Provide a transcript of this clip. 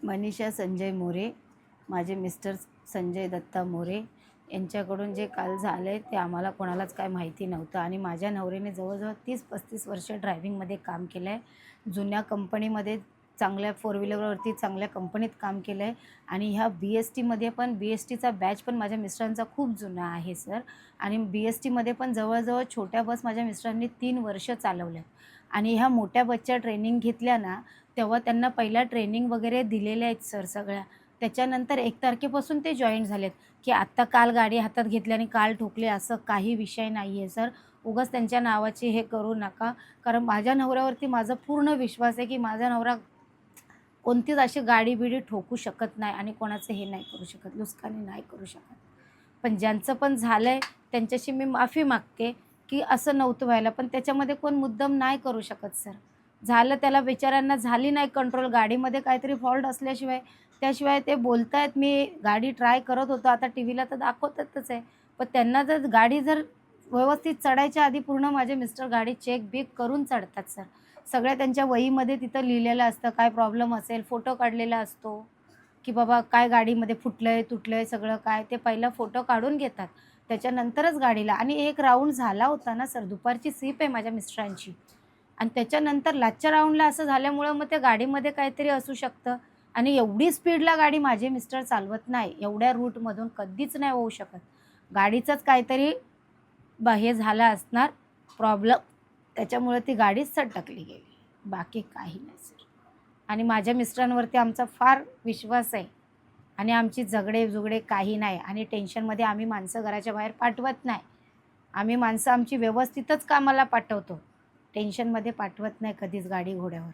मनीषा संजय मोरे, माझे मिस्टर संजय दत्ता मोरे यांच्याकडून जे काल झालं आहे ते आम्हाला कोणालाच काय माहिती नव्हतं आणि माझ्या नवऱ्याने जवळजवळ 30-35 वर्ष ड्रायव्हिंगमध्ये काम केलं आहे. जुन्या कंपनीमध्ये चांगल्या फोर व्हीलरवरती चांगल्या कंपनीत काम केलं आहे आणि ह्या BSTमध्ये पण BSTचा बॅच पण माझ्या मिस्टरांचा खूप जुना आहे सर. आणि BSTमध्ये पण जवळजवळ छोट्या बस माझ्या मिस्टरांनी 3 वर्ष चालवल्या आणि ह्या मोठ्या बसच्या ट्रेनिंग घेतल्या ना, तेव्हा त्यांना पहिला ट्रेनिंग वगैरे दिलेल्या आहेत सर सगळ्या. त्याच्यानंतर 1 तारखेपासून ते जॉईन झालेत, की आत्ता काल गाडी हातात घेतली आणि काल ठोकली असं काही विषय नाही आहे सर. उगाच त्यांच्या नावाची हे करू नका. कारण माझ्या नवऱ्यावरती माझा पूर्ण विश्वास आहे, की माझा नवरा कोणतीच अशी गाडी-बिडी ठोकू शकत नाही आणि कोणाचं हे नाही करू शकत, नुकसानी नाही करू शकत. पण ज्यांचं पण झालंय त्यांच्याशी मी माफी मागते, की असं नव्हतं व्हायला. पण त्याच्यामध्ये कोण मुद्दाम नाही करू शकत सर. झालं त्याला बिचाऱ्यांना झाली नाही कंट्रोल, गाडीमध्ये काहीतरी फॉल्ट असल्याशिवाय त्याशिवाय ते बोलतायत, मी गाडी ट्राय करत होतो. आता टीव्हीला तर दाखवतातच आहे. पण त्यांना जर गाडी जर व्यवस्थित चढायच्या आधी पूर्ण माझे मिस्टर गाडी चेक-बिक करून चढतात सर. सगळ्या त्यांच्या वहीमध्ये तिथं लिहिलेलं असतं, काय प्रॉब्लेम असेल, फोटो काढलेला असतो, की बाबा काय गाडीमध्ये फुटलंय, तुटलंय सगळं काय, ते पहिला फोटो काढून घेतात. त्याच्यानंतरच गाडीला आणि एक राउंड झाला होता ना सर, दुपारची सीप आहे माझ्या मिस्टरांची आणि त्याच्यानंतर लास्टच्या राउंडला असं झाल्यामुळं मग त्या गाडीमध्ये काहीतरी असू शकतं आणि एवढी स्पीडला गाडी माझे मिस्टर चालवत नाही. एवढ्या रूटमधून कधीच नाही होऊ शकत. गाडीचंच काहीतरी हे झाला असणार प्रॉब्लेम, त्याच्यामुळे ती गाडीच सटकली गेली. बाकी काही नाही सर. आणि माझ्या मिस्टरांवरती आमचा फार विश्वास आहे आणि आमची झगडे-जुगडे काही नाही आणि टेन्शनमध्ये आम्ही माणसं घराच्या बाहेर पाठवत नाही. आम्ही माणसं आमची व्यवस्थितच कामाला पाठवतो. टेन्शनमध्ये पाठवत नाही कधीच गाडी घोड्यावर.